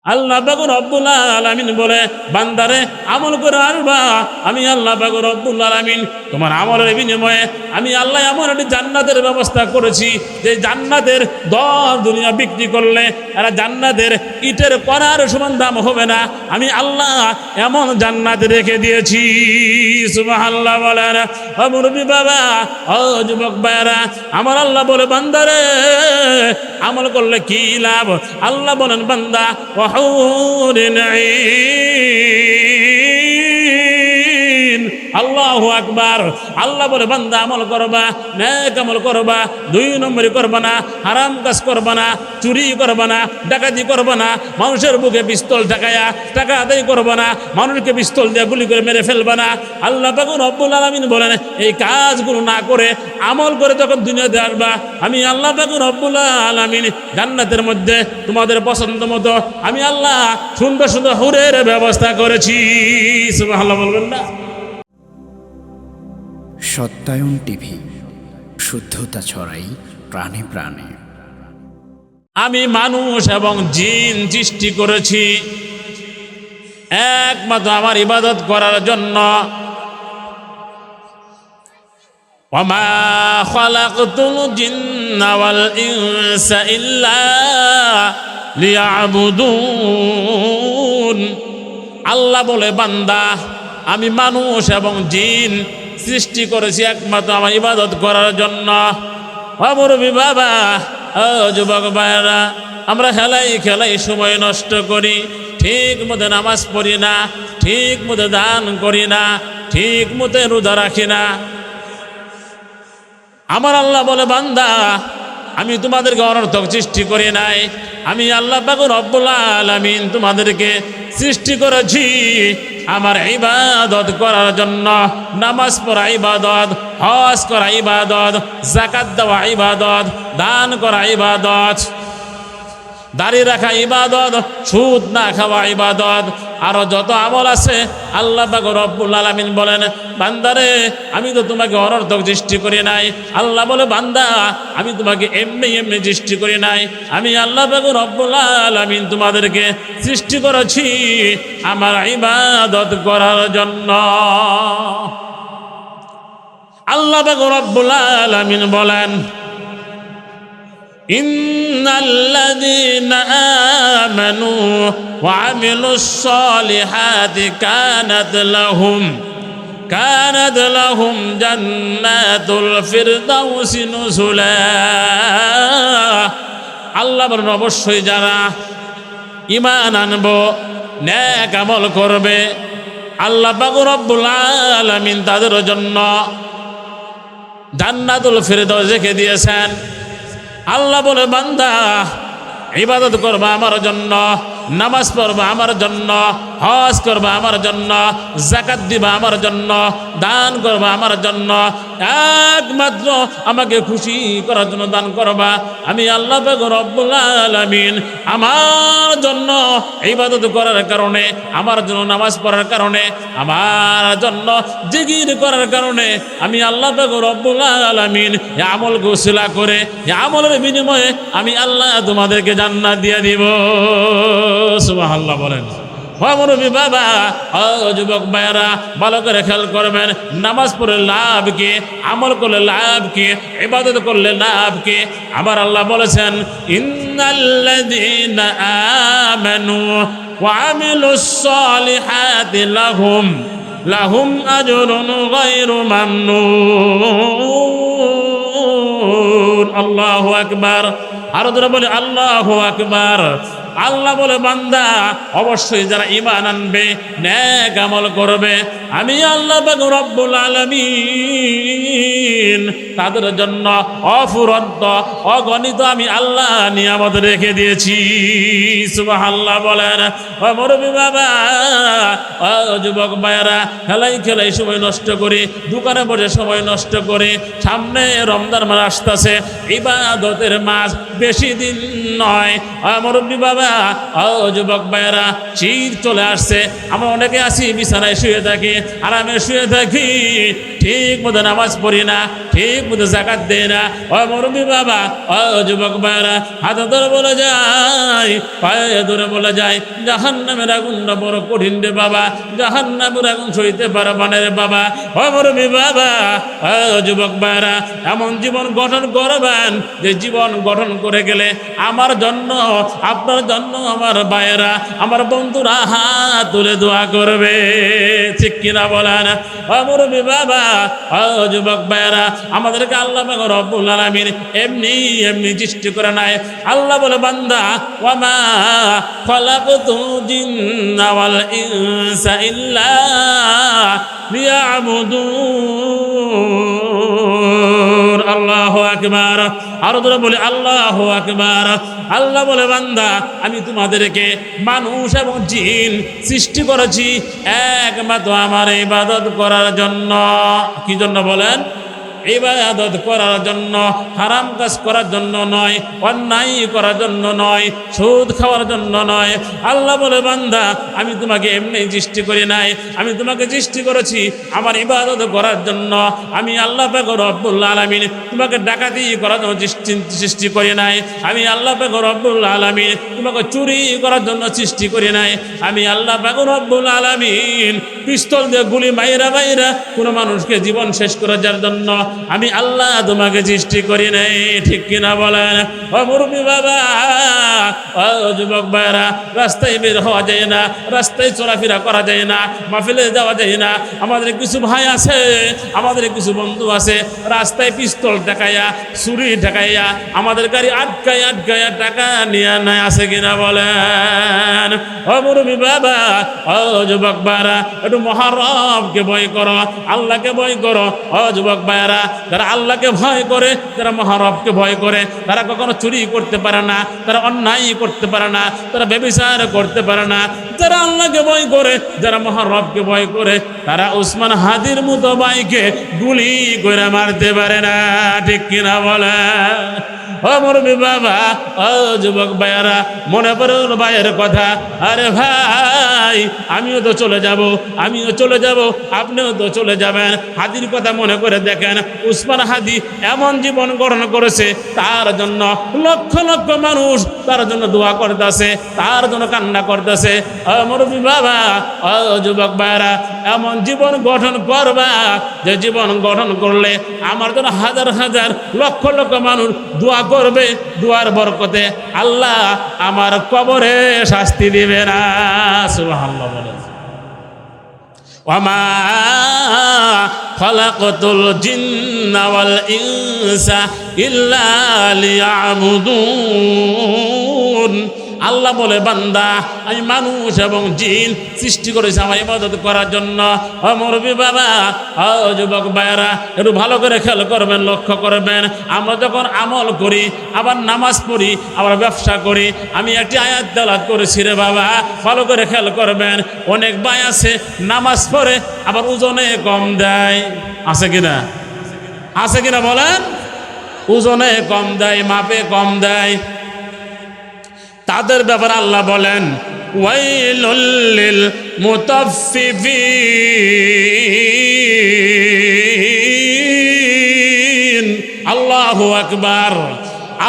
আল্লাহ পাক রব্বুল আলামিন বলে, বান্দারে আমল করে আসবা, আমি আল্লাহ পাক রব্বুল আলামিন তোমার আমলের বিনিময়ে আমি আল্লাহ এমন একটি জান্নাতের ব্যবস্থা করেছি যে জান্নাতের 10 দুনিয়া বিক্রি করলে এরা জান্নাতের ইটের কণার সমান দাম হবে না। আমি আল্লাহ এমন জান্নাত রেখে দিয়েছি। সুবহানাল্লাহ বলেন। ও মুরব্বি বাবা, ও যুবক ভাইরা, আমার আল্লাহ বলে, বান্দারে আমল করলে কি লাভ? আল্লাহ বলেন, বান্দা আল্লাহু আকবার। আল্লাহ বলে, বান্দা আমল করবা, নেক আমল করবা, 2 নম্বরই করবা না, হারাম কাজ করবা না, চুরি করবা না, ডাকাতি করবা না, মানুষের বুকে পিস্তল ঠেকায়া টাকা আদায় করবা না, মানুষকে পিস্তল দিয়ে গুলি করে মেরে ফেলবা না। আল্লাহ পাক রব্বুল আলামিন বলেন, এই কাজগুলো না করে আমল করে যখন দুনিয়াতে আসবা, আমি আল্লাহ পাক রব্বুল আলামিন জান্নাতের মধ্যে তোমাদের পছন্দ মতো আমি আল্লাহ সুন্দর সুন্দর হুরের ব্যবস্থা করেছি। সুবহানাল্লাহ বলবেন না? সত্যায়ন টিভি, শুদ্ধতা ছড়াই প্রাণে প্রাণে। আমি মানুষ এবং জিন সৃষ্টি করেছি একমাত্র আমার ইবাদত করার জন্য। ওয়ামা খালাকতুল জিন্না ওয়াল ইনসা ইল্লা লিয়াবুদুন। আল্লাহ বলে, বান্দা আমি মানুষ এবং জিন সৃষ্টি করেছি একমাত্র আমার ইবাদত করার জন্য। ও মুরব্বি বাবা, ও যুবক ভাইরা, আমরা খেলাই সময় নষ্ট করি, ঠিক মতো নামাজ পড়ি না, ঠিক মতো দান করি না, ঠিক মতো রোজা রাখি না। আমার আল্লাহ বলে, বান্দা আমি তোমাদেরকে অনর্থক সৃষ্টি করি নাই, আমি আল্লাহ পাক রব্বুল আলামিন তোমাদেরকে সৃষ্টি করেছি আমার ইবাদত করার জন্য। নামাজ পড়া ইবাদত, হজ করা ইবাদত, যাকাত দেওয়া ইবাদত, দান করা ইবাদত, দাড়ি রাখা ইবাদত, সুদ না খাওয়া ইবাদত, আরো যত আমল আছে আল্লাহ পাক রব্বুল আলামিন বলেন, বান্দারে আমি তো তোমাকে অনর্থক সৃষ্টি করি নাই। আল্লাহ বলে, বান্দা আমি তোমাকে এমনি এমনি সৃষ্টি করি নাই, আমি আল্লাহ পাক রব্বুল আলামিন তোমাদেরকে সৃষ্টি করেছি আমার ইবাদত করার জন্য। আল্লাহ পাক রব্বুল আলামিন বলেন, ইন্নাল্লাযীনা আমানু ওয়া আমিলুস সালিহাতি কানাত লাহুম জান্নাতুল ফিরদাউসি নুজুলা। আল্লাহ বলেন, অবশ্যই যারা ঈমান আনবো, নেক আমল করবে, আল্লাহ পাক রব্বুল আলামিন তাদের জন্য জান্নাতুল ফিরদাউস রেখে দিয়েছেন। আল্লাহ বলে, বান্দা ইবাদত করবা আমার জন্য, নামাজ পড়বা আমার জন্য, হজ করবা আমার জন্য, যাকাত দিবা আমার জন্য, দান করবা আমার জন্য, একমাত্র আমাকে খুশি করার জন্য দান করবা। আমি আল্লাহ পাক রব্বুল আলামিন আমার জন্য ইবাদত করার কারণে, আমার জন্য নামাজ পড়ার কারণে, আমার জন্য জিকির করার কারণে আমি আল্লাহ পাক রব্বুল আলামিন এই আমলকে উসিলা করে, এই আমলের বিনিময়ে আমি আল্লাহ তোমাদেরকে জান্নাত দিয়ে দিব। সুবহানাল্লাহ বলেন। ও মুরব্বি বাবা, ও যুবক ভাইরা, ভালো করে খেয়াল করবেন, নামাজ পড়লে লাভ কি, আমল করলে লাভ কি, ইবাদত করলে লাভ কি? আমার আল্লাহ বলেছেন, ইন্নাল্লাযীনা আমানু ওয়া আমিলুস সালিহাতি লাহুম আজরুন গায়রু মামনুন। আল্লাহু আকবার। আরো যারা বলে আল্লাহু আকবার। আল্লাহ বলে, বান্দা অবশ্যই যারা ঈমান আনবে, নেক আমল করবে, আমি আল্লাহ পাক রব্বুল আলামিন তাদের জন্য অফুরন্ত অগণিত আমি আল্লাহ নিয়ামত রেখে দিয়েছি। সুবহানাল্লাহ বলেন। ও মুরব্বি বাবা, ও যুবক ভাইরা, খেলাই সময় নষ্ট করি, দোকানে বসে সময় নষ্ট করি, সামনে রমজান মাস আসতেছে, ইবাদতের মাস বেশি দিন নয়। ও মুরব্বি বাবা, বাবা ও যুবক ভাইয়েরা, শীত চলে আসছে, আমরা অনেকে আছি বিছানায় শুয়ে থাকি, আরামে শুয়ে থাকি, ঠিক মতো নামাজ পড়ি না, ঠিক মতো যাকাত দেয় না। ও মুরব্বী বাবা ও যুবক ভাইয়েরা, হাতে ধরে বলে যায়, পায়ে ধরে বলে যায়, জাহান্নামের আগুনটা বড় কঠিন রে বাবা, জাহান্নামের আগুন সইতে পারবা না রে বাবা। ও মুরব্বী বাবা ও যুবক ভাইয়েরা, এমন জীবন গঠন করবেন যে জীবন গঠন করে গেলে আমার জন্য, আপনার জন্য আমার ভাইয়েরা, আমার বন্ধুরা হাত তুলে দোয়া করবে, ঠিক কিনা বলেন? ও মুরব্বী বাবা ও যুবক ভাইয়েরা, আমাদেরকে আল্লাহ পাক রব্বুল আলামিন এমনি এমনি সৃষ্টি করে নাই। আল্লাহ বলে, বান্দা ওয়ামা খালাকতুল জিন্না ওয়াল ইনসা ইল্লা লিয়াবুদুন। আল্লাহু আকবার। আরো ধরে বলি আল্লাহু আকবার। আল্লাহ বলে, বান্দা আমি তোমাদেরকে মানুষ এবং জিন সৃষ্টি করেছি একমাত্র আমার ইবাদত করার জন্য। কি জন্য বলেন? ইবাদত করার জন্য, হারাম কাজ করার জন্য নয়, অন্যায় করার জন্য নয়, সুদ খাওয়ার জন্য নয়। আল্লাহ বলে, বান্দা আমি তোমাকে এমনি সৃষ্টি করি নাই, আমি তোমাকে সৃষ্টি করেছি আমার ইবাদত করার জন্য। আমি আল্লাহ পাক রব্বুল আলামিন তোমাকে ডাকাতি করার জন্য সৃষ্টি করি নাই, আমি আল্লাহ পাক রব্বুল আলামিন তোমাকে চুরি করার জন্য সৃষ্টি করি নাই, আমি আল্লাহ পাক রব্বুল আলামিন পিস্তল দিয়ে গুলি মাইরা মাইরা কোনো মানুষকে জীবন শেষ করার জন্য আমি আল্লাহ তোমাকে সৃষ্টি করি নাই, ঠিক কিনা বলেন? ও মুরব্বী বাবা ও যুবক ভাইরা, রাস্তায় বের হওয়া যায় না, রাস্তায় চলাফেরা করা যায় না, মাহফিলে যাওয়া যায় না। আমাদের কিছু ভাই আছে, আমাদের কিছু বন্ধু আছে, রাস্তায় পিস্তল ঠেকাইয়া, ছুরি ঠেকাইয়া, আমাদের গাড়ি আটকাইয়া আটকাইয়া টাকা নিয়ে নেয়, আছে কিনা বলেন? ও মুরব্বী বাবা ও যুবক ভাইরা, একটু মহারবকে ভয় করো, আল্লাহকে ভয় করো। ও যুবক ভাইরা, যারা আল্লাহকে ভয় করে, যারা মহারবকে ভয় করে, তারা কখনো চুরি করতে পারে না, তারা অন্যায় করতে পারে না, তারা ব্যভিচার করতে পারে না। যারা আল্লাহকে ভয় করে, যারা মহারবকে ভয় করে, তারা উসমান হাদির মতো ভাইকে গুলি করে মারতে পারে না, ঠিক কিনা বলে? ও মুরব্বী বাবা ও যুবক ভাইয়েরা, মনে পড়ে ভাইয়ের কথা। আরে ভাই, আমিও তো চলে যাব, আমিও চলে যাব, আপনিও তো চলে যাবেন। হাদির কথা মনে করে দেখেন, উসমান হাদি এমন জীবন গঠন করেছে, তার জন্য লক্ষ লক্ষ মানুষ তার জন্য দোয়া করতেছে, তার জন্য কান্না করতেছে। ও মুরব্বী বাবা ও যুবক ভাইয়েরা, এমন জীবন গঠন করবা যে জীবন গঠন করলে আমার জন্য হাজার হাজার লক্ষ লক্ষ মানুষ দোয়া করবে, দোয়ার বরকতে আল্লাহ আমার কবরে শাস্তি দিবে না। সুবহানাল্লাহ বলেন। ওয়ামা খালাকতুল জিন্না ওয়াল ইনসা ইল্লা লিয়াবুদুন। আল্লাহ বলে, বান্দা আমি মানুষ এবং জিন সৃষ্টি করেছি আমার ইবাদত করার জন্য। ও মুরব্বী বাবা ও যুবক ভাইয়েরা, একটু ভালো করে খেয়াল করবেন, লক্ষ্য করবেন। আমরা যখন আমল করি, আবার নামাজ পড়ি, আবার ব্যবসা করি, আমি একটি আয়াত তেলাওয়াত করেছি রে বাবা, ভালো করে খেয়াল করবেন। অনেক ভাই আছে নামাজ পড়ে আবার ওজনে কম দেয়, আছে কিনা? আছে কিনা বলেন? ওজনে কম দেয়, মাপে কম দেয়। তাদের ব্যাপারে আল্লাহ বলেন, ওয়াইলুল লিল মুতাফফিফিন। আল্লাহু আকবার।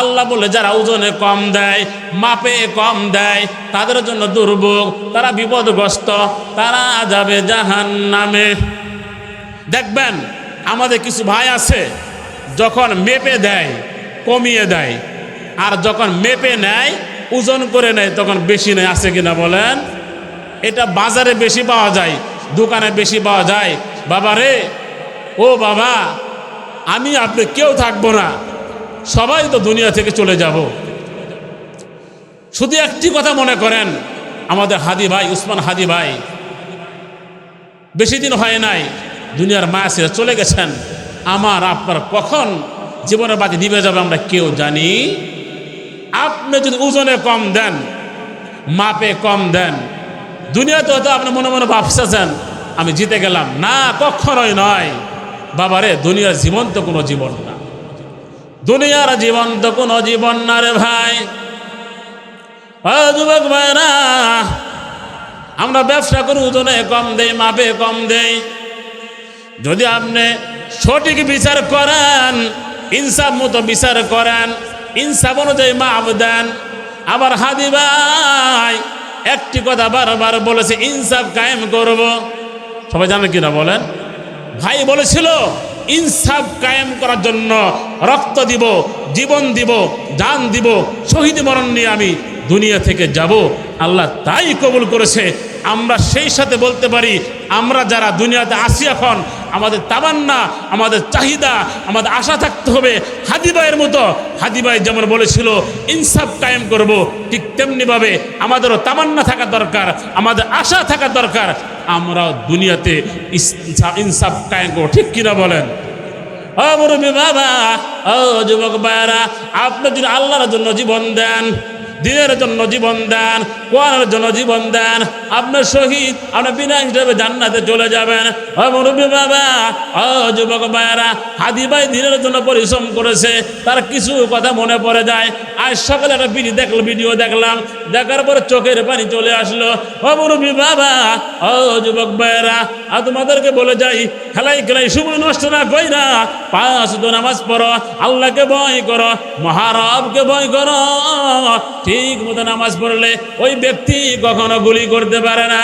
আল্লাহ বলে, যারা ওজনে কম দেয়, মাপে কম দেয়, তাদের জন্য দুর্ভোগ, তারা বিপদগ্রস্ত, তারা যাবে জাহান্নামে। দেখবেন আমাদের কিছু ভাই আছে, যখন মেপে দেয় কমিয়ে দেয়, আর যখন মেপে নেয় ওজন করে নেয় তখন বেশি নেয়, আছে কিনা বলেন? এটা বাজারে বেশি পাওয়া যায়, দোকানে বেশি পাওয়া যায়। বাবা রে, ও বাবা, আমি আপনি কেউ থাকবো না, সবাই তো দুনিয়া থেকে চলে যাব। শুধু একটি কথা মনে করেন, আমাদের হাদি ভাই, উসমান হাদি ভাই বেশি দিন হয় নাই দুনিয়ার মায়া ছেড়ে চলে গেছেন। আমার আপনার কখন জীবনের বাতি নিভে যাবে আমরা কেউ জানি। আপনি যদি ওজনে কম দেন, মাপে কম দেন, দুনিয়াতে হয়তো আপনি মনে মনে ভাবছেন আমি জিতে গেলাম, না, কখনোই নয়। বাবারে, দুনিয়ার জীবন তো কোনো জীবন না, দুনিয়ার জীবন তো কোনো জীবন না রে ভাই। ও যুবক ভাইরা, আমরা ব্যবসা করি ওজনে কম দেই, মাপে কম দেই। যদি আপনি সঠিক বিচার করেন, ইনসাফ মতো বিচার করেন, ইনসাফ অনুযায়ী মাপ দেন। আবার হাদি ভাই একটি কথা বারবার বলেছে, ইনসাফ কায়েম করব। সবাই জানেন কিনা বলেন? ভাই বলেছিল ইনসাফ কায়েম করার জন্য রক্ত দিব, জীবন দিব, জান দিব, শহীদ মরণ নিয়ে আমি দুনিয়া থেকে যাব। আল্লাহ তাই কবুল করেছে। আমরা সেই সাথে বলতে পারি, আমরা যারা দুনিয়াতে আসি এখন, আমাদের তামান্না, আমাদের চাহিদা, আমাদের আশা থাকতে হবে হাদি ভাইয়ের মতো। হাদি ভাই যেমন বলেছিল ইনসাফ কায়েম করব, ঠিক তেমনিভাবে আমাদেরও তামান্না থাকা দরকার, আমাদের আশা থাকা দরকার, আমরা দুনিয়াতে ইনসাফ কায়েম করব। ঠিক কিনা বলেন? ও মুরব্বী বাবা, ও যুবক ভাইরা, আপনি যদি আল্লাহর জন্য জীবন দেন, দিনের জন্য জীবন দেন, কোরআনের জন্য জীবন দেন, আপনার শহীদ, আপনার বিনা হিসেবে জান্নাতে চলে যাবেন। ও মুরব্বী বাবা, ও যুবক ভাইরা, হাদি ভাই দিনের জন্য পরিশ্রম করেছে, তার কিছু কথা মনে পড়ে যায়। আজ সকালে একটা ভিডিও দেখলাম, দেখার পরে চোখের পানি চলে আসলো। ও মুরব্বী বাবা, ও যুবক ভাইরা, আর তোমাদেরকে বলে যাই, খেলাই সময় নষ্ট না কইরা 5 ওয়াক্ত নামাজ পড়ো, আল্লাহকে ভয় করো, মহারবকে ভয় করো। ঠিক মতো নামাজ পড়লে ওই ব্যক্তি কখনো গুলি করতে পারে না।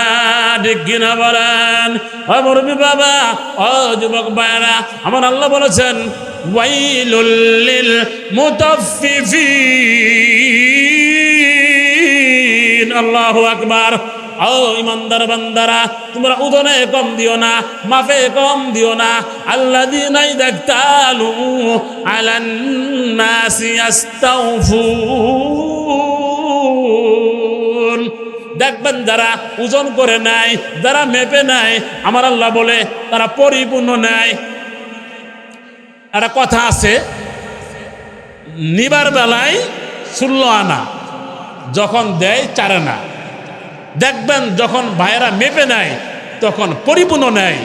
ঠিক কিনা বলেন? ও মুরব্বী বাবা, ও যুবক ভাইরা, আমার আল্লাহ বলেছেন ওয়াইলুল লিল মুতাফফিফিন। আল্লাহু আকবার। ও ইমানদার বান্দারা, তোমরা ওজনে কম দিও না, মাপে কম দিও না। আল্লাযীনা ইযতালু আলান নাসি ইস্তাওফুন। দেখবেন যারা ওজন করে নেয়, যারা মেপে নেয়, আমার আল্লাহ বলে তারা পরিপূর্ণ নেয়। একটা কথা আছে, নিবার বেলায় 16 আনা, যখন দেয় 4 আনা। দেখবেন যখন ভাইয়েরা মেপে নেয় তখন পরিপূর্ণ নেয়।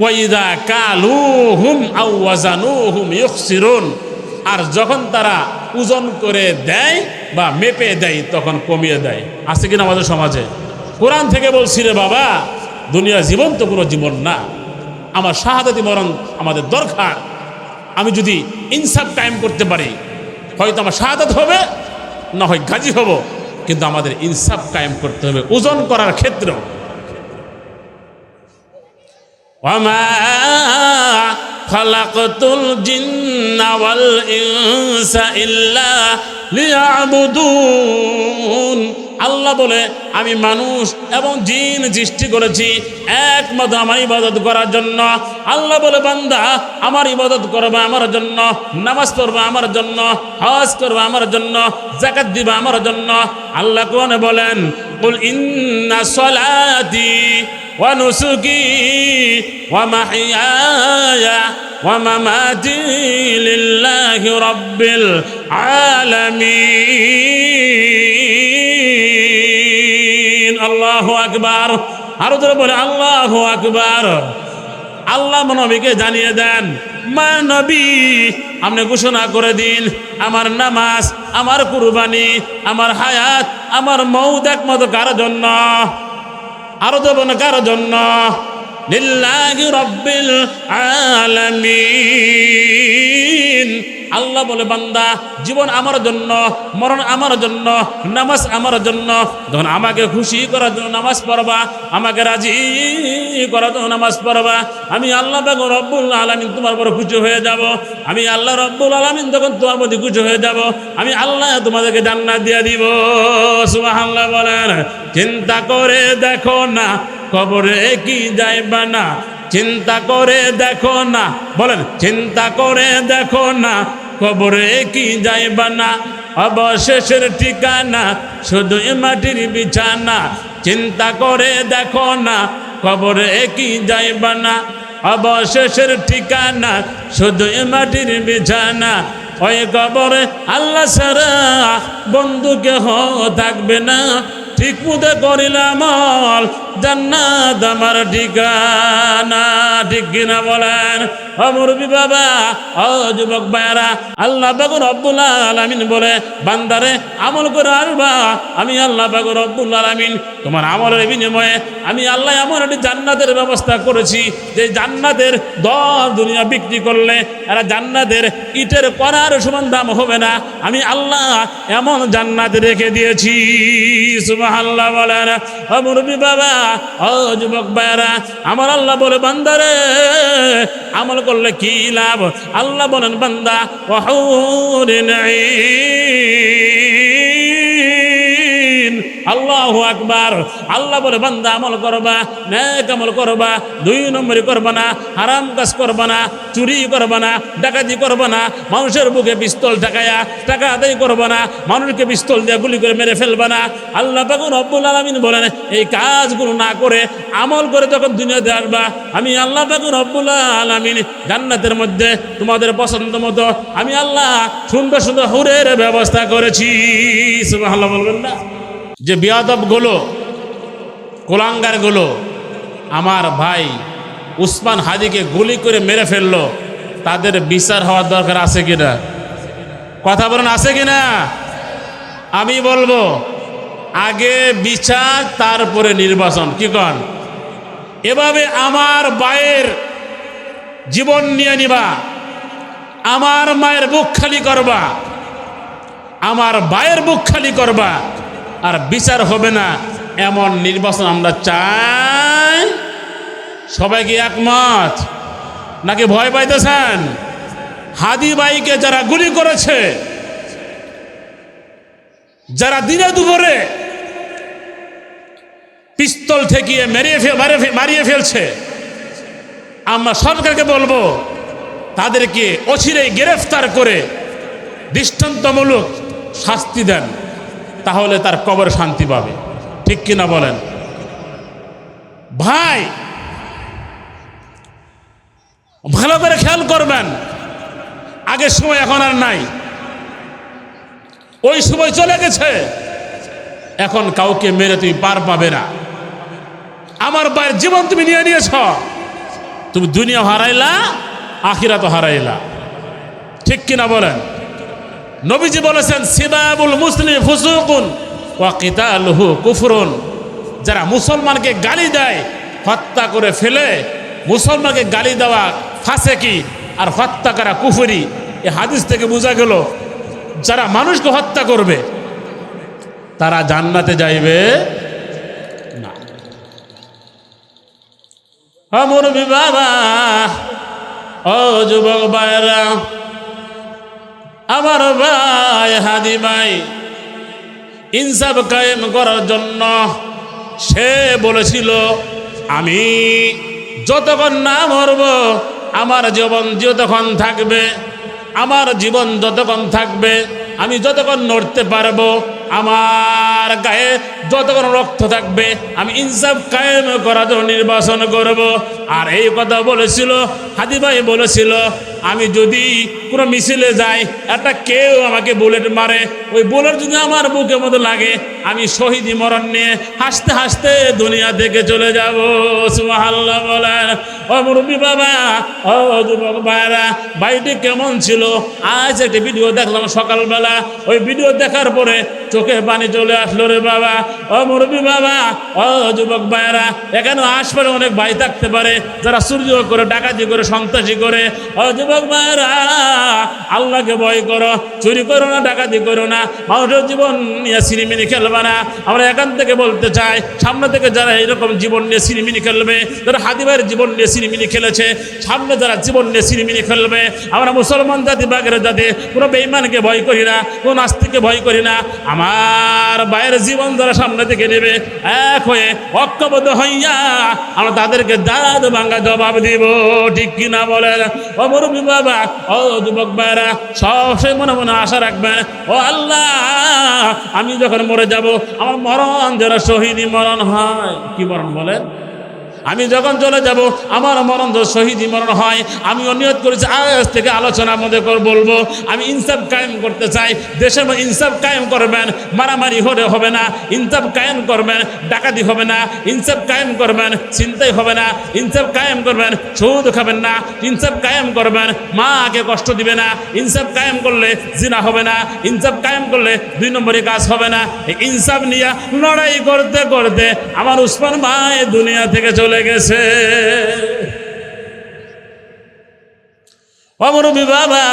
ওয়াইদা কালুহুম আও ওয়াজানুহুম ইউখসিরুন। আর যখন তারা ওজন করে দেয় বা মেপে দেয় তখন কমিয়ে দেয়। আছে কিনা আমাদের সমাজে? কোরআন থেকে বলছি রে বাবা, দুনিয়া জীবন তো কোনো জীবন না। আমার শাহাদাতি মরণ আমাদের দরকার। আমি যদি ইনসাফ কায়েম করতে পারি, হয়তো আমার শাহাদাত হবে, না হয় গাজী হব, কিন্তু আমাদের ইনসাফ কায়েম করতে হবে ওজন করার ক্ষেত্রেও। ওয়ামা খালাকতুল জিন্না ওয়াল ইনসা ইল্লা লিয়াবুদুন। আল্লাহ বলে আমি মানুষ এবং জিন সৃষ্টি করেছি একমাত্র আমার ইবাদত করার জন্য। আল্লাহ বলে বান্দা আমার ইবাদত করবে আমার জন্য, নামাজ পড়বে আমার জন্য, হজ করবে আমার জন্য, যাকাত দিবে আমার জন্য। আল্লাহ কোরআনে বলেন কুল ইন্না সলাতি ওয়া নুসুকি ওয়া মাহইয়ায়া ওয়া মামাতি লিল্লাহি রাব্বিল আলামিন। আল্লাহু আকবার। আরো জোরে বলে আল্লাহু আকবার। আল্লাহ নবীকে জানিয়ে দেন, মা নবী আপনি ঘোষণা করে দিন, আমার নামাজ, আমার কুরবানি, আমার হায়াত, আমার মৌত একমাত্র কার জন্য? আরো দেবো না কার জন্য? লিল্লাহি রাব্বিল আলামিন। আল্লাহ বলে বান্দা জীবন আমার জন্য, মরণ আমার জন্য, নামাজ আমার জন্য। যখন আমাকে খুশি করার জন্য নামাজ পড়বা, আমাকে রাজি করার জন্য নামাজ পড়বা, আমি আল্লাহ পাক রব্বুল আলামিন তোমার উপর খুশি হয়ে যাব। আমি আল্লাহ রব্বুল আলামিন তখন তোমার প্রতি খুশি হয়ে যাব। আমি আল্লাহ তোমাদেরকে জান্নাত দিয়ে দিব। সুবহানাল্লাহ বলেন। চিন্তা করে দেখো না কবরে কি যাইবা না, চিন্তা করে দেখো না, বলেন চিন্তা করে দেখো না কবরে কি যাইবা না, অবশেষের ঠিকানা শুধু মাটির বিছানা। চিন্তা করে দেখো না কবরে কি যাইবা না, অবশেষের ঠিকানা শুধু মাটির বিছানা। ওই কবরে আল্লাহ ছাড়া বন্ধু কেহ থাকবে না। ঠিক মতো করিলাম জান্নাত আমার ঠিকানা। ঠিক কিনা বলেন ও মুরব্বি বাবা, ও যুবক ভাইরা, আল্লাহ পাক রব্বুল আলামিন বলে বান্দারে আমল করে আসবা, আমি আল্লাহ পাক রব্বুল আলামিন তোমার আমলের বিনিময়ে আমি আল্লাহ এমন একটি জান্নাতের ব্যবস্থা করেছি যে জান্নাতের 10 দুনিয়া বিক্রি করলে এরা জান্নাতের ইটের কণার সমান দাম হবে না। আমি আল্লাহ এমন জান্নাত রেখে দিয়েছি। সুবহানাল্লাহ বলেন ও মুরব্বি বাবা, ও যুবক ভাইরা, আমার আল্লাহ বলে বান্দারে আমল করলে কি লাভ? আল্লাহ বলেন বান্দা ওয়াহুরিন আইন। আল্লাহু আকবার। আল্লাহ বলে বান্দা আমল করবা, নেক আমল করবা, 2 নম্বরই করবা না, হারাম কাজ করবা না, চুরি করবা না, ডাকাতি করবা না, মানুষের বুকে পিস্তল ঠেকায়া টাকা আদায় করবা না, মানুষকে পিস্তল দিয়ে গুলি করে মেরে ফেলবা না। আল্লাহ পাক রব্বুল আলামিন বলেন এই কাজগুলো না করে আমল করে যখন দুনিয়াতে আসবা, আমি আল্লাহ পাক রব্বুল আলামিন জান্নাতের মধ্যে তোমাদের পছন্দ মতো আমি আল্লাহ সুন্দর সুন্দর হুরের ব্যবস্থা করেছি। সুবহানাল্লাহ বলবেন না? যে বিয়াদবগুলো, কোলাঙ্গারগুলো আমার ভাই উসমান হাদিকে গুলি করে মেরে ফেললো, তাদের বিচার হওয়ার দরকার আছে কিনা? কথা বলেন, আছে কিনা? আমি বলবো আগে বিচার তারপরে নির্বাচন। কি কন? এভাবে আমার ভাইয়ের জীবন নিয়ে নিবা, আমার মায়ের বুক খালি করবা, আমার ভাইয়ের বুক খালি করবা, আর বিচার হবে না, এমন নির্বাচন আমরা চাই। সবাই কি একমত নাকি ভয় পাইতেছেন? হাদি ভাইকে যারা গুলি করেছে, যারা দিনে দুপুরে পিস্তল ঠেকিয়ে মারিয়ে ফেলছে, আমরা সরকারকে বলবো তাদেরকে অচিরেই গ্রেফতার করে দৃষ্টান্তমূলক শাস্তি দেন, তাহলে তার কবর শান্তি পাবে। ঠিক কিনা বলেন? ভাই ভালো করে খেয়াল করবেন, আগের সময় এখন আর নাই, ওই সময় চলে গেছে। এখন কাউকে মেরে তুমি পার পাবে না। আমার ভাইয়ের জীবন তুমি নিয়ে নিয়েছ, তুমি দুনিয়া হারাইলা, আখিরাত হারাইলা। ঠিক কিনা বলেন? নবীজি বলেছেন সিবাবুল মুসলিম ফুসুকুন ওয়া কিতালুহু কুফরুন। যারা মুসলমানকে গালি দেয়, হত্যা করে ফেলে, মুসলমানকে গালি দেওয়া ফাসেকি আর হত্যা করা কুফরি। এই হাদিস থেকে বোঝা গেল যারা মানুষকে হত্যা করবে তারা জান্নাতে যাইবে না। আমার বাবা, ও যুবক ভাইরা, আমার ভাই হাদি ভাই ইনসাফ কায়েম করার জন্য সে বলেছিল আমি যতক্ষণ না মরব, আমার জীবন যতক্ষণ থাকবে, আমার জীবন যতক্ষণ থাকবে, আমি যতক্ষণ নড়তে পারবো, আমার গায়ে যতক্ষণ রক্ত থাকবে, আমি ইনসাফ কায়েম করার জন্য নির্বাচন করব। আর এই কথা বলেছিল হাদি ভাই, বলেছিল আমি যদি কোনো মিছিলে যাই, একটা কেউ আমাকে বুলেট মারে, ওই বুলেট যদি আমার বুকের মতো লাগে, আমি শহীদি মরণ নিয়ে হাসতে হাসতে দুনিয়া থেকে চলে যাব। সুবহানাল্লাহ বলেন। ও মুরব্বি বাবা, ও যুবক ভাইরা, বাড়িটি কেমন ছিল? আজ একটি ভিডিও দেখলাম সকালবেলা, ওই ভিডিও দেখার পরে চোখে পানি চলে আসলো রে বাবা। ও মুরব্বি বাবা, ও যুবক ভাইরা, এখানে আশপাশে অনেক ভাই থাকতে পারে যারা চুরি করে, ডাকাতি করে, সন্ত্রাসী করে। ও যুবক ভাইরা, আল্লাহকে ভয় করো, চুরি করো না, ডাকাতি করো না, মানুষের জীবন নিয়ে সিনেমিনি খেলবে না। আমরা এখান থেকে বলতে চাই, সামনে থেকে যারা এরকম জীবন নিয়ে সিনেমিনি খেলবে, যারা হাদি ভাইয়ের জীবন নিয়ে সিনেমিনি খেলেছে, সামনে যারা জীবন নিয়ে সিনেমিনি খেলবে, আমরা মুসলমান জাতি, বাগের জাতি, কোনো বেঈমানকে ভয় করি না, কোনো নাস্তিককে ভয় করি না। আমার ভাইয়ের জীবন যারা সামনে থেকে নেবে, এক হয়ে ঐক্যবদ্ধ হইয়া আমরা তাদেরকে দাঁত ভাঙ্গা জবাব দিব। ঠিক কিনা বলেন? ও মুরব্বি বাবা, ও যুবক ভাইরা, সবসময় মনে মনে আশা রাখবেন, ও আল্লাহ, আমি যখন মরে যাব, আমার মরণ যেন শহীদি মরণ হয়। কি মরণ বলেন? আমি যখন চলে যাব আমার মরণ তো শহীদি মরণ হয়। আমিও নিয়ত করেছি আজ থেকে আলোচনার মধ্যে বলবো আমি ইনসাফ কায়েম করতে চাই। দেশের মধ্যে ইনসাফ কায়েম করবেন, মারামারি হলে হবে না। ইনসাফ কায়েম করবেন, ডাকাতি হবে না। ইনসাফ কায়েম করবেন, ছিনতাই হবে না। ইনসাফ কায়েম করবেন, সুদ খাবেন না। ইনসাফ কায়েম করবেন, মাকে কষ্ট দিবে না। ইনসাফ কায়েম করলে জিনা হবে না। ইনসাফ কায়েম করলে 2 নম্বরই কাজ হবে না। এই ইনসাফ নিয়ে লড়াই করতে করতে আমার উসমান ভাই দুনিয়া থেকে চলে গেছে। অমরবী বাবা,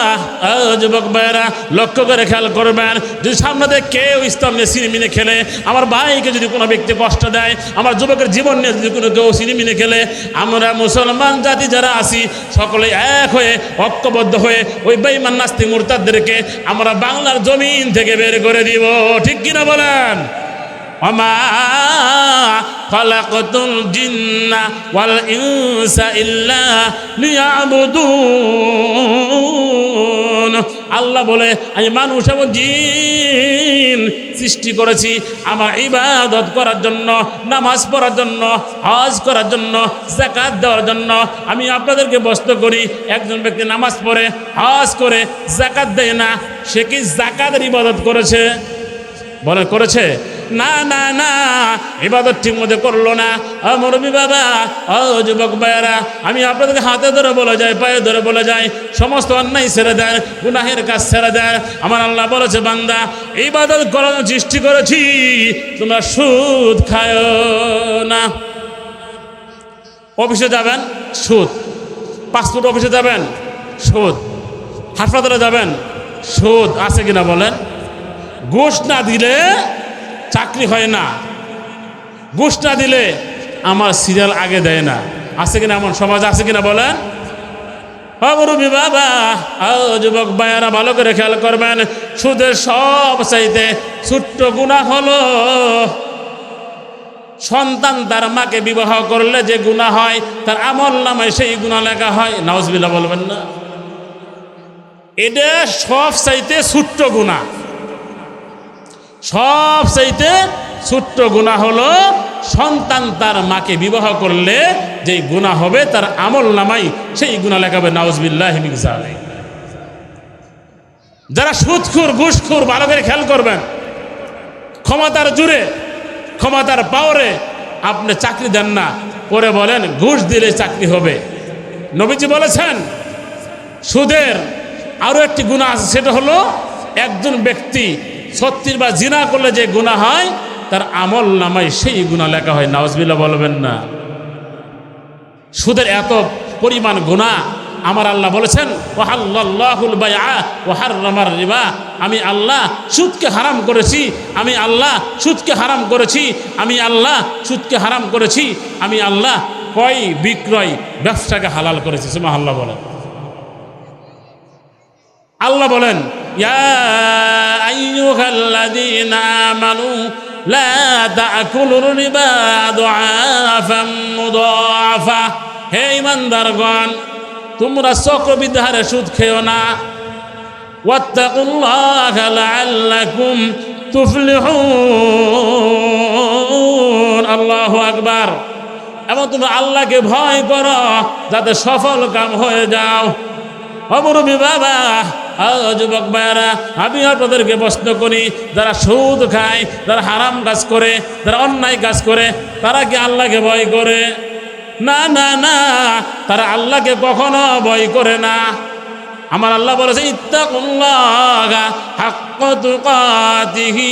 যুবক ভাইয়েরা লক্ষ্য করে খেয়াল করবেন, যদি সামনে কেউ ইসলাম নিয়ে সিনেমিনে খেলে, আমার ভাইকে যদি কোনো ব্যক্তি কষ্ট দেয়, আমার যুবকের জীবন নিয়ে যদি কোনো কেউ সিনেমিনে খেলে, আমরা মুসলমান জাতি যারা আছি সকলে এক হয়ে ঐক্যবদ্ধ হয়ে ওই বেঈমান নাস্তিক মুরতাদদেরকে আমরা বাংলার জমিন থেকে বের করে দিব। ঠিক কিনা বলেন? ওমা খালাকাতুল জিন্না ওয়াল ইনসা ইল্লা লিয়াবুদুন। আল্লাহ বলে আমি মানুষ এবং জিন সৃষ্টি করেছি আমার ইবাদত করার জন্য, নামাজ পড়ার জন্য, হজ করার জন্য, যাকাত দেওয়ার জন্য। আমি আপনাদেরকে প্রশ্ন করি, একজন ব্যক্তি নামাজ পড়ে, হজ করে, যাকাত দেয় না, সে কি যাকাতের ইবাদত করেছে? বলে করেছে? না না না, ইবাদত ঠিক মতো করলো না। মুরব্বী বাবা, যুবক ভাইয়েরা, আমি আপনাদেরকে হাতে ধরে বলে যাই, পায়ে ধরে বলে যাই, সমস্ত অন্যায় ছেড়ে দেন, গুনাহের কাজ ছেড়ে দেন। আমার আল্লাহ বলেছে, বান্দা ইবাদত করার সৃষ্টি করেছি, তোমরা সুদ খায় না। অফিসে যাবেন সুদ, পাসপোর্ট অফিসে যাবেন সুদ, হাসপাতালে যাবেন সুদ, আছে কিনা বলেন? ঘুষ না দিলে চাকরি হয় না, ঘুষ না দিলে আমার সিরিয়াল আগে দেয় না, আছে কিনা? এমন সমাজ আছে কিনা বলেন? মুরব্বী বাবা, যুবক ভাইয়েরা ভালো করে খেয়াল করবেন, সুদের সব চাইতে ছোট্ট গুনাহ হলো সন্তান তার মাকে বিবাহ করলে যে গুনাহ হয় তার আমল নামায় সেই গুনাহ লেখা হয়। নাউজুবিল্লাহ বলবেন না? এটা সব চাইতে ছোট্ট গুনাহ, সব চাইতে ছোট্ট গুনাহ হলো সন্তান তার মাকে বিবাহ করলে যে গুনাহ হবে তার আমল নামাই সেই গুনাহ লেখাবে। নাউজুবিল্লাহি মিন যালিক। যারা সুদখোর, ঘুষখোর, ভালো করে খেয়াল করবেন, ক্ষমতার জোরে, ক্ষমতার পাওয়ারে আপনি চাকরি দেন না, পরে বলেন ঘুষ দিলে চাকরি হবে। নবীজি বলেছেন সুদের আরো একটি গুনাহ আছে, সেটা হলো একজন ব্যক্তি 36 বার জিনা করলে যে গুনাহ হয় তার আমল নামায় সেই গুনাহ লেখা হয়। নাউজুবিল্লাহ বলবেন না? সুদের এত পরিমাণ গুনাহ আমার আল্লাহ বলেছেন, ওয়াহাল্লাল্লাহুল বাইআ ওয়া হাররামার রিবা। আমি আল্লাহ সুদকে হারাম করেছি, আমি আল্লাহ সুদকে হারাম করেছি, আমি আল্লাহ সুদকে হারাম করেছি, আমি আল্লাহ ক্রয় বিক্রয় ব্যবসাকে হালাল করেছি। সুবহানাল্লাহ বলেন। আল্লাহ বলেন, ইয়া আইয়ুহাল্লাযীনা আমানু লা তা'কুলুর রিবা দুআফাম মুদাআফা। হে ঈমানদারগণ, তোমরা চক্রবৃদ্ধি হারে সুদ খেও না। ওয়াত্তাকুল্লাহা লাআল্লাকুম তুফলিহুন। আল্লাহু আকবার। এবং তোমরা আল্লাহকে ভয় করো যাতে সফল কাম হয়ে যাও। মুরব্বী বাবা, যুবক ভাইয়েরা, আমি আপনাদেরকে প্রশ্ন করি, যারা সুদ খায়, যারা হারাম কাজ করে, যারা অন্যায় কাজ করে, তারা কি আল্লাহকে ভয় করে? না না না, তারা আল্লাহকে কখনো ভয় করে না। আমার আল্লাহ বলেছে, ইত্তাকুল্লাহা হাক্কা তুকাতিহি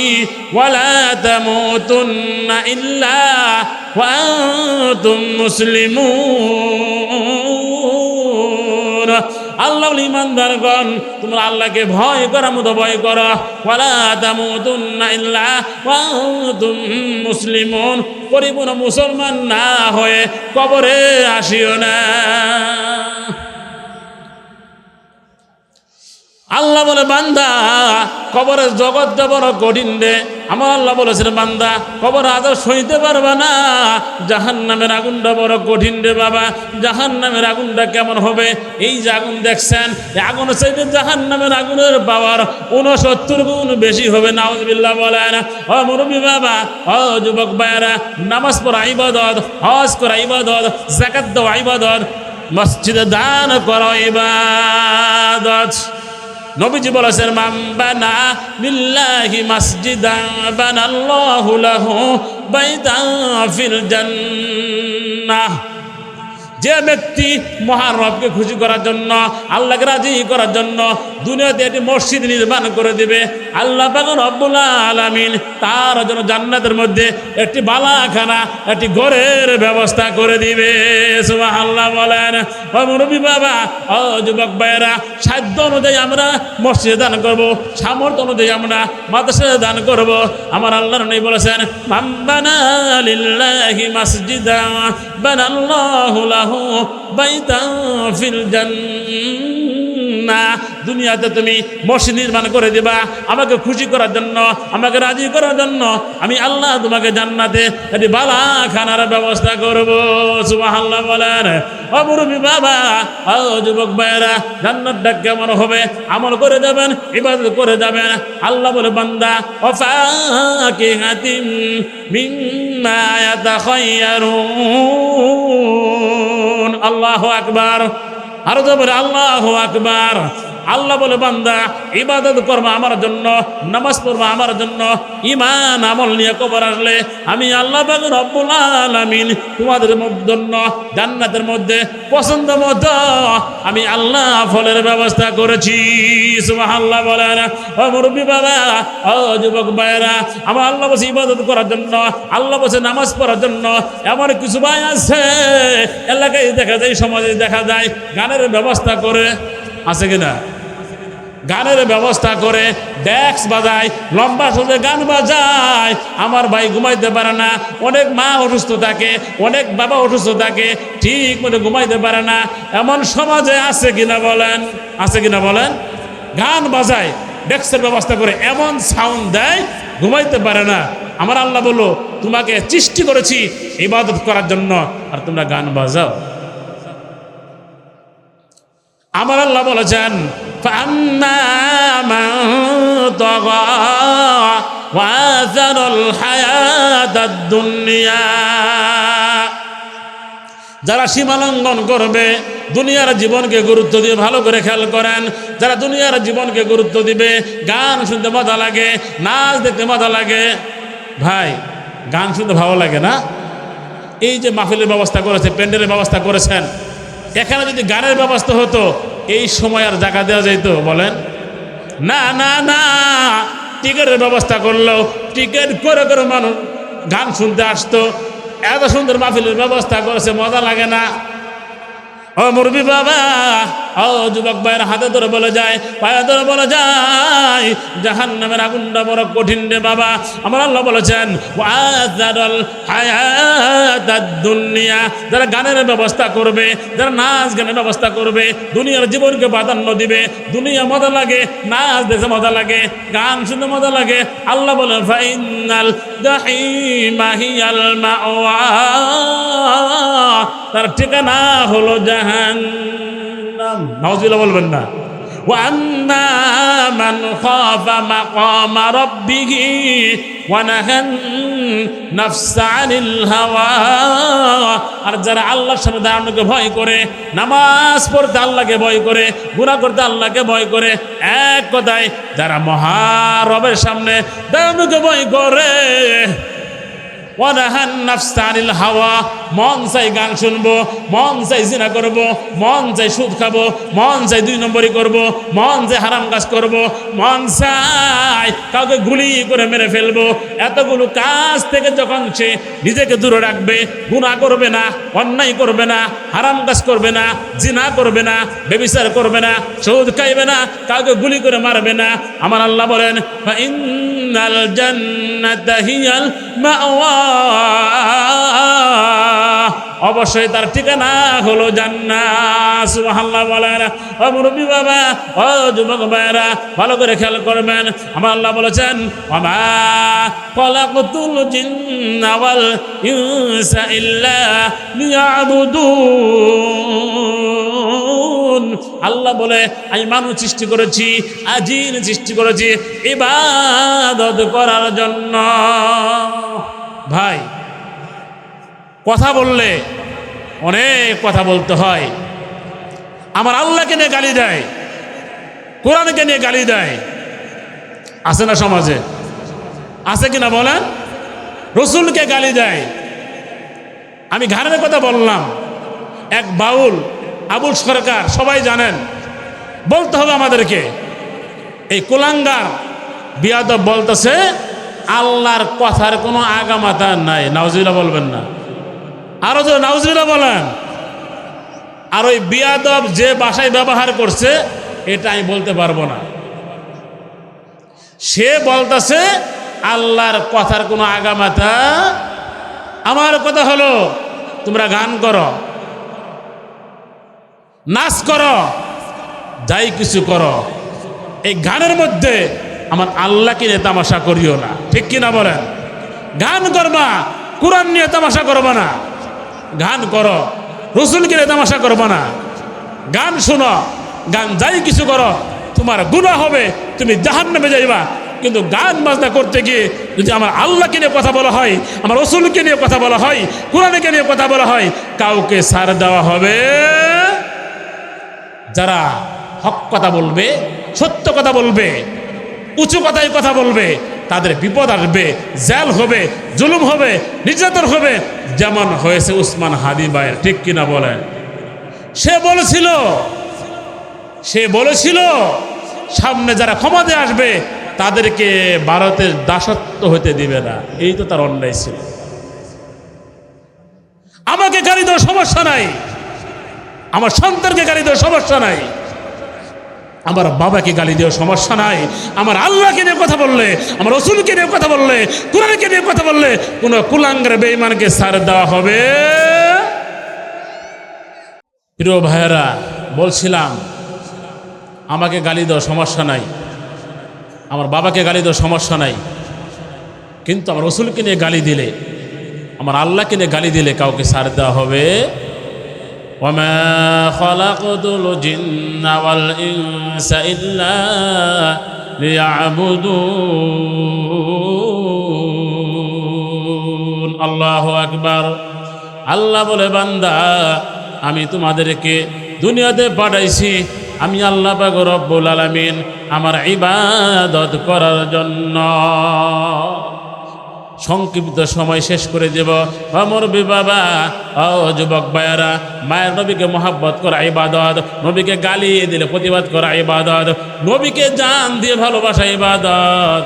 ওয়া লা তামুতুন্না ইল্লা ওয়া আনতুম মুসলিমুন। আল্লাহ ঈমানদারগণ, তোমরা আল্লাহকে ভয় করার মতো ভয় করো। ওয়ালা তামুতুন্না ইল্লা ওয়া আনতুম মুসলিমুন। পরিপূর্ণ মুসলমান না হয়ে কবরে আসিও না। আল্লাহ বলে, বান্দা কবরের জগৎটা বড় কঠিন রে, আমার আল্লাহ বলেছেন বান্দা কবর আজাব সইতে পারবে না, জাহান্নামের আগুনটা বড় কঠিন রে বাবা। জাহান্নামের আগুনটা কেমন হবে? এই যে আগুন দেখছেন, এই আগুন চাইতে জাহান্নামের আগুনের পাওয়ার 69 গুণ বেশি হবে। নাউজুবিল্লাহ বলেন। ও মুরব্বী বাবা, ও যুবক ভাইয়েরা, নামাজ পড়া ইবাদত, হজ করা ইবাদত, যাকাত দেওয়া ইবাদত, মসজিদে দান করা ইবাদত। নবীজি বলেছেন মান বানা লিল্লাহি মাসজিদান বানাল্লাহু লাহু বাইতান ফিল জান্নাহ। যে ব্যক্তি মহান রবকে খুশি করার জন্য, আল্লাহকে রাজি করার জন্য দুনিয়াতে একটি মসজিদ নির্মাণ করে দিবে, আল্লাহ পাক রব্বুল আলামিন তার জন্য জান্নাতের মধ্যে একটি বালাখানা, একটি ঘরের ব্যবস্থা করে দিবে। সুবহানাল্লাহ বলেন। ও মুরব্বী বাবা, ও যুবক ভাইয়েরা, সাধ্য অনুযায়ী আমরা মসজিদে দান করব, সামর্থ্য অনুযায়ী আমরা মাদ্রাসায় দান করব। আমার আল্লাহর নবী বলেছেন মান বানা লিল্লাহি মাসজিদান বানাল্লাহু লাহু বাইতান ফিল জান্নাহ। দুনিয়াতে তুমি মসজিদ নির্মাণ করে দিবা আমাকে খুশি করার জন্য, আমাকে রাজি করার জন্য, আমি আল্লাহ তোমাকে জান্নাতে একটি বালাখানার ব্যবস্থা করব। সুবহানাল্লাহ বলেন। ও মুরব্বী বাবা, ও যুবক ভাইয়েরা, জান্নাতটা কেমন হবে? আমল করে যাবেন, ইবাদত করে যাবেন। আল্লাহ বলে বান্দা ওয়াফাকিহাতিম মিম্মা ইয়াতাখায়্যারুন। আল্লাহু আকবার। আরো জোরে আল্লাহু আকবার। আল্লাহ বলে বান্দা ইবাদত করবা আমার জন্য, নামাজ পড়বা আমার জন্য, ঈমান আমল নিয়ে কবর আসলে আমি আল্লাহ পাক রব্বুল আলামিন তোমাদের জন্য জান্নাতের মধ্যে পছন্দ মতো আমি আল্লাহ ফলের ব্যবস্থা করেছি। সুবহানাল্লাহ বলেন। ও মুরব্বী বাবা, ও যুবক ভাইয়েরা, আমার আল্লাহ বসে ইবাদত করার জন্য, আল্লাহ বসে নামাজ পড়ার জন্য এমন কিছু ভাই আছে এলাকায় দেখা যায়, সমাজে দেখা যায় গানের ব্যবস্থা করে, আছে কিনা? গানের ব্যবস্থা করে ডেস্ক বাজায়, লম্বা সুরে গান বাজায়। আমার ভাই ঘুমাইতে পারে না, অনেক মা অসুস্থ থাকে, অনেক বাবা অসুস্থ থাকে, ঠিক মতো ঘুমাইতে পারে না। এমন সমাজে আছে কিনা বলেন? আছে কিনা বলেন? গান বাজায়, ডেস্কের ব্যবস্থা করে এমন সাউন্ড দেয়, ঘুমাইতে পারে না। আমার আল্লাহ বললো তোমাকে সৃষ্টি করেছি ইবাদত করার জন্য, আর তোমরা গান বাজাও। আমার আল্লাহ বলেছেন فأما من طغى وآثر الحياة الدنيا। যারা সীমালঙ্ঘন করবে, দুনিয়ার জীবনকে গুরুত্ব দিয়ে, ভালো করে খেয়াল করেন, যারা দুনিয়ার জীবনকে গুরুত্ব দিবে, গান শুনতে মজা লাগে, নাচ দেখতে মজা লাগে। ভাই গান শুনতে ভালো লাগে না? এই যে মাহফিলের ব্যবস্থা করেছে, প্যান্ডেলের ব্যবস্থা করেছেন, এখানে যদি গানের ব্যবস্থা হতো এই সময় আর জায়গা দেওয়া যাইতো? বলেন না। না না, টিকিটের ব্যবস্থা করলো, টিকিট করে করে মানুষ গান শুনতে আসতো। এত সুন্দর মাহফিলের ব্যবস্থা করেছে, মজা লাগে না? ও মুরব্বী বাবা, ও যুবক ভাইয়ের হাতে ধরে বলে যায়, পায়ে ধরে বলে যায়, জাহান্নামের আগুনটা বড় কঠিন রে বাবা। আমার আল্লাহ বলেছেন ওয়াযারুল হায়াতাদ দুনিয়া। যারা গানের ব্যবস্থা করবে, যারা নাচ গানের ব্যবস্থা করবে, দুনিয়ার জীবনকে প্রাধান্য দিবে, দুনিয়া মজা লাগে, নাচ দেখে মজা লাগে, গান শুনতে মজা লাগে, আল্লাহ বলেন ফাইনাল জাহিমা হিয়াল মাওয়া। তার ঠিকানা হলো জাহান্নাম। নাউজুবিল্লাহ বলবেন না। وأما من خاف مقام ربه ونهى النفس عن الهوى। আর যারা আল্লাহর সামনে দাঁড়ানোকে ভয় করে, নামাজ পড়তে আল্লাহকে ভয় করে, গুনাহ করতে আল্লাহকে ভয় করে, এক কথায় যারা মহারবের সামনে দাঁড়ানোকে ভয় করে, ওয়ানাহান নাফসা আনিল হাওয়া, মন চাই গান শুনবো, মন চাই জিনা করবো, মন চাই সুদ খাবো, মন চাই 2 নম্বরই করবো, মন চাই হারাম কাজ করবো, মন চাই কাউকে গুলি করে মেরে ফেলবো। এতগুলো কাজ থেকে যখন সে নিজেকে দূরে রাখবে, গুনাহ করবে না, অন্যায় করবে না, হারাম কাজ করবে না, জিনা করবে না, ব্যভিচার করবে না, সুদ খাইবে না, কাউকে গুলি করে মারবে না, আমার আল্লাহ বলেন ফাইনাল জান্নাতা হিয়াল মাওয়া। অবশ্যই তার ঠিকানা হলো জান্নাত। সুবহানাল্লাহ বলেন। ও মুরব্বী বাবা, ও যুবক ভাইরা, ভালো করে খেয়াল করবেন। আমার আল্লাহ বলেছেন, ওমা খলাকতুল জিন্না ওয়াল ইনসা ইল্লা লিয়াবুদুন। আল্লাহ বলে, আমি মানুষ সৃষ্টি করেছি, জিন সৃষ্টি করেছি ইবাদত করার জন্য। ভাই, কথা বললে অনেক কথা বলতে হয়। আমার আল্লাহকে নিয়ে গালি দেয়, কোরআনকে নিয়ে গালি দেয়, আছে না সমাজে? আছে কিনা বলেন? রসুলকে গালি দেয়। আমি ঘাড়ের কথা বললাম, এক বাউল আবুল সরকার, সবাই জানেন, বলতে হবে আমাদেরকে। এই কুলাঙ্গার বিয়াদব বলতেছে আল্লাহর কথার কোনো আগামাতা নাই। নাউজুবিল্লাহ বলবেন না? আরো তো নাউজুবিল্লাহ বলেন। আর ওই বিয়াদব যে ভাষায় ব্যবহার করছে এটা আমি বলতে পারবো না। সে বলতেছে আল্লাহর কথার কোনো আগামাতা। আমার কথা হলো, তোমরা গান করো, নাচ করো, যাই কিছু করো, এই গানের মধ্যে আমার আল্লাহকে নিয়ে তামাশা করিও না। ঠিক কিনা বলেন? গান করবা, কোরআন নিয়ে তামাশা করবা না। গান করো, রসুলকে নিয়ে তামাশা করবা না। গান শোনো, গান যাই কিছু করো, তোমার গুনাহ হবে, তুমি জাহান্নামে যাইবা। কিন্তু গান বাজনা করতে গিয়ে যদি আমার আল্লাহকে নিয়ে কথা বলা হয়, আমার রসুলকে নিয়ে কথা বলা হয়, কোরআনকে নিয়ে কথা বলা হয়, কাউকে ছাড় দেওয়া হবে। যারা হক কথা বলবে, সত্য কথা বলবে, উঁচু কথায় কথা বলবে, তাদের বিপদ আসবে, জেল হবে, জুলুম হবে, নির্যাতন হবে, যেমন হয়েছে উসমান হাদি ভাইয়ের। ঠিক কিনা বলেন? সে বলেছিল সামনে যারা ক্ষমতায় আসবে তাদেরকে ভারতের দাসত্ব হতে দিবে না। এই তো তার অন্যায় ছিল। আমাকে গালি দেওয়ার সমস্যা নাই, আমার সন্তানকে গালি দেওয়ার সমস্যা নাই, আমার বাবাকে গালি দেওয়ার সমস্যা নাই। আমার আল্লাহকে নিয়ে কথা বললে, আমার রসুলকে নিয়ে কথা বললে, কোরআনকে নিয়ে কথা বললে কোন কুলাঙ্গার বেঈমানকে ছাড় দেওয়া হবে। প্রিয় ভাইয়েরা, বলছিলাম আমাকে গালি দেওয়ার সমস্যা নাই, আমার বাবাকে গালি দেওয়ার সমস্যা নাই, কিন্তু আমার রসুলকে নিয়ে গালি দিলে, আমার আল্লাহকে নিয়ে গালি দিলে কাউকে ছাড় দেওয়া হবে। ওমা খলাকতুল জিন্না ওয়াল ইনসা ইল্লা লিয়াবুদুন। আল্লাহু আকবার। আল্লাহ বলে, বান্দা, আমি তোমাদেরকে দুনিয়াতে পাঠাইছি, আমি আল্লাহ পাক রব্বুল আলামিন, আমার ইবাদত করার জন্য। সংক্ষিপ্ত সময় শেষ করে দেব। মুরব্বী বাবা, ও যুবক ভাইয়ারা, মায়ের নবীকে মহাব্বত করা ইবাদত, নবীকে গালি দিলে প্রতিবাদ করা ইবাদত, নবীকে জান দিয়ে ভালোবাসা ইবাদত।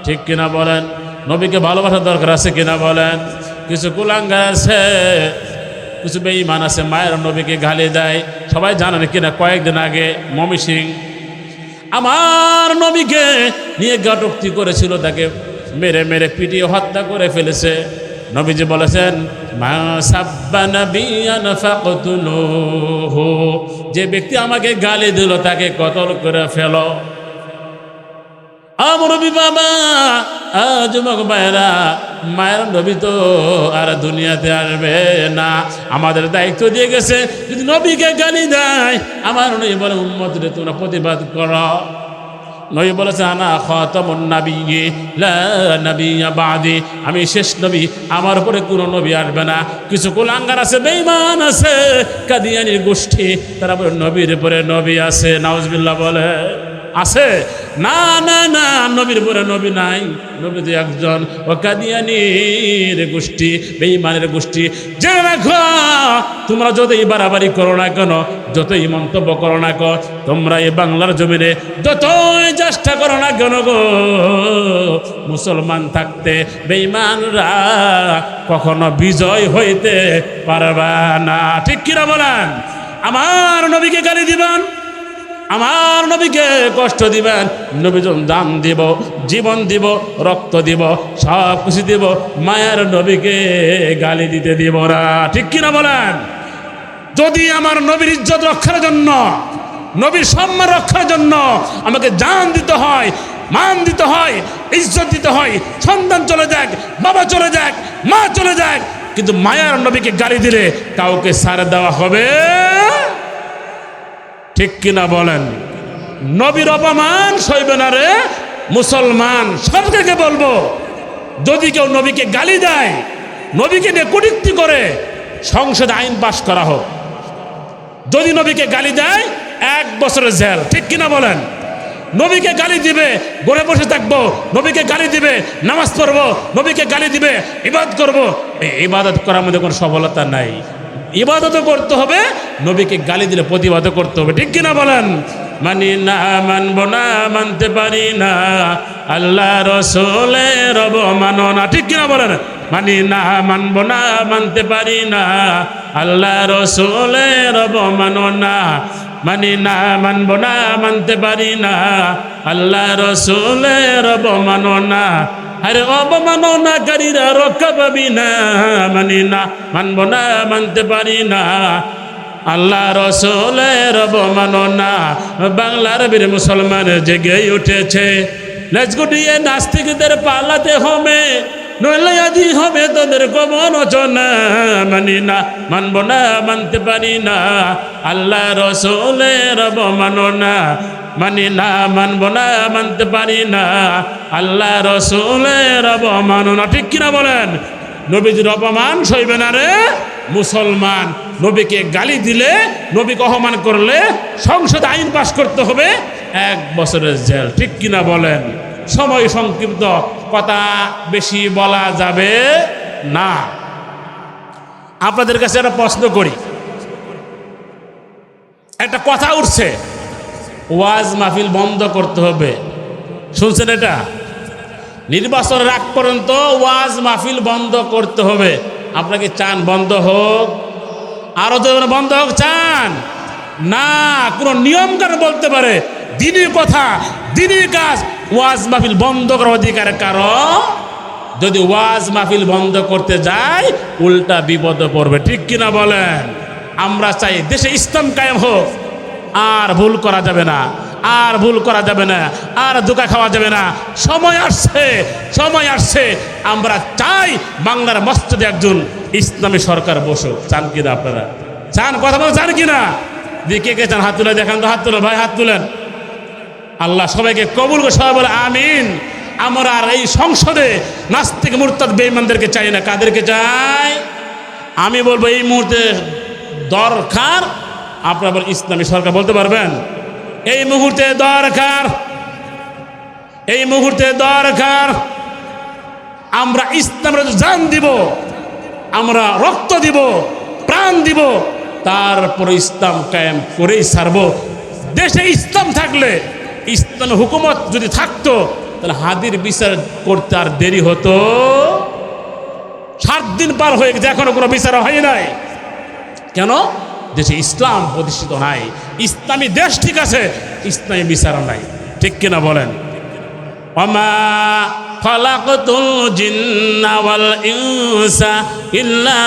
ঠিক কিনা বলেন? নবীকে ভালোবাসার দরকার আছে কিনা বলেন? কিছু কুলাঙ্গার আছে, কিছু বেঈমান আছে, মায়ের নবীকে গালি দেয়। সবাই জানেন কিনা, কয়েকদিন আগে ময়মনসিংহ আমার নবীকে নিয়ে গাটুক্তি করেছিল, তাকে মেরে মেরে পিটিয়ে হত্যা করে ফেলেছে। নবীজি বলেছেন, মা সাব্বা নাবিয়ান ফাকতুলুহু, যে ব্যক্তি আমাকে গালি দিল তাকে কতল করে ফেলো। আমার বাবা, যুবক ভাইরা, মায়ের নবী তো আর দুনিয়াতে আসবে না, আমাদের দায়িত্ব দিয়ে গেছে, যদি নবীকে গালি দেয় আমার নবী বলে, উম্মতরে তোমরা প্রতিবাদ করো। নবী বলেছে, আনা খাতামুন নাবিয়্যিন লা নাবিয়্যা বাদি, আমি শেষ নবী, আমার উপরে কোনো নবী আসবে না। কিছু কুলাঙ্গার আছে, বেঈমান আছে, কাদিয়ানির গোষ্ঠী, তারা বলে নবীর উপরে নবী আছে। নাউজুবিল্লাহ বলে, আছে? না না না, নবীর উপরে নবী নাই, নবী তো একজন। ও কাদিয়ানির গোষ্ঠী, বেঈমানের গোষ্ঠী, জেনে রাখো, তোমরা যতই বাড়াবাড়ি করো না কেন, যতই মন্তব্য করো না কেন, তোমরা এই বাংলার জমিনে যতই চেষ্টা করো না কেন গো, মুসলমান থাকতে বেঈমানরা কখনো বিজয় হইতে পারবে না। ঠিক কিনা বলেন? আমার নবীকে গালি দিবেন, আমার নবীকে কষ্ট দিবেন, নবীর জন্য দাম দিব, জীবন দিব, রক্ত দিব, সব কিছু দিব, মায়ের নবীকে গালি দিতে দিব না। ঠিক কিনা বলেন? যদি আমার নবীর ইজ্জত রক্ষার জন্য, নবীর সম্মান রক্ষার জন্য আমাকে জান দিতে হয়, মান দিতে হয়, ইজ্জত দিতে হয়, সন্তান চলে যাক, বাবা চলে যাক, মা চলে যাক, কিন্তু মায়ার নবীকে গালি দিলে কাউকে ছাড় দেওয়া হবে? ঠিক কিনা বলেন? নবীর অপমান সইবে না রে মুসলমান। সরকারকে বলবো, যদি কেউ নবীকে গালি দেয়, নবীকে নিয়ে কটূক্তি করে, সংসদে আইন পাশ করা হোক। যদি নবীকে গালি দেয় 1 বছরের জেল। ঠিক কিনা বলেন? নবীকে গালি দিবে, ঘরে বসে থাকবো, নবীকে গালি দিবে, নামাজ পড়বো, নবীকে গালি দিবে, ইবাদত করবো। এই ইবাদত করার মধ্যে কোনো সফলতা নাই। ইবাদতও করতে হবে, নবীকে গালি দিলে প্রতিবাদও করতে হবে। ঠিক কিনা বলেন? মানি না, মানবো না, মানতে পারি না, আল্লাহ রসুলের অবমাননা। ঠিক কিনা বলেন? মানি না, মানবো না, মানতে পারি না, আল্লাহ রসুলের অবমাননা। মানি না, মানবো না, মানতে পারি না, আল্লাহ রসুলের অবমাননা। আরে অবমাননাকারীরা রক্ষা পাবি না। মানি না, মানবো না, মানতে পারি না, আল্লাহ রসুলের অবমাননা। বাংলার বীর মুসলমান জেগে উঠেছে, লেজ গুটিয়ে নাস্তিকদের পালাতে হবে, নইলে আদি হবে তোদের কবরচনা। মানি না, মানবো না, মানতে পারি না, আল্লাহ রসুলের অবমাননা। মানি না, মানবো না, মানতে পারি না, আল্লাহ রসুলের অবমাননা। ঠিক কিনা বলেন? নবীজির অপমান সইবে না রে মুসলমান। নবীকে গালি দিলে, নবীকে অপমান করলে সংসদে আইন পাশ করতে হবে, 1 বছরের জেল। ঠিক কিনা বলেন? সময় সংক্ষিপ্ত, কথা বেশি বলা যাবে না। আপনাদের কাছে একটা প্রশ্ন করি, একটা কথা উঠছে, ওয়াজ মাহফিল বন্ধ করতে হবে। শুনছেন এটা? নির্বাচনের আগ পর্যন্ত ওয়াজ মাহফিল বন্ধ করতে হবে। আপনাকে চান বন্ধ হোক? আরো তো বন্ধ হোক চান না? কোনো নিয়ম কারণ বলতে পারে, দিনের কথা, দিনের কাজ, ওয়াজ মাহফিল বন্ধ করার অধিকার কারো? যদি ওয়াজ মাহফিল বন্ধ করতে যায়, উল্টা বিপদে পড়বে। ঠিক কিনা বলেন? আমরা চাই দেশে ইসলাম কায়েম হোক, আর ভুল করা যাবে না, আর ভুল করা যাবে না, আর ধোঁকা খাওয়া যাবে না। সময় আসছে, সময় আসছে। আমরা চাই বাংলার মসজিদে একজন ইসলামী সরকার বসুক। চান কিনা আপনারা? চান? কথা বলে চান কিনা? কে কে চান? হাত তুলে দেখান তো, হাত তুলেন ভাই, হাত তুলেন। আল্লাহ সবাইকে কবুল করে, সবাই বলে আমিন। আমরা আর এই সংসদে নাস্তিক মুরতাদ বেঈমানদেরকে চাই না। কাদেরকে চাই? আমি বলবো এই মুহূর্তে দরকার, আপনারা বলেন ইসলামী সরকার, বলতে পারবেন? এই মুহূর্তে দরকার, এই মুহূর্তে দরকার। আমরা ইসলামের জান দিব, আমরা রক্ত দিব, প্রাণ দিব, তারপর ইসলাম কায়েম করেই ছাড়ব। দেশে ইসলাম থাকলে, ইসলামের হুকুমত যদি থাকতো, তাহলে হাদির বিচার করতে আর দেরি হতো? 7 দিন পার হয়ে গেছে, এখনো কোনো বিচার হয় নাই। কেন? দেশে ইসলাম প্রতিষ্ঠিত নাই। ইসলামী দেশ ঠিক আছে, ইসলামী বিচার নাই। ঠিক কিনা বলেন? ওমা খালাকতুল জিন্না ওয়াল ইনসা ইল্লা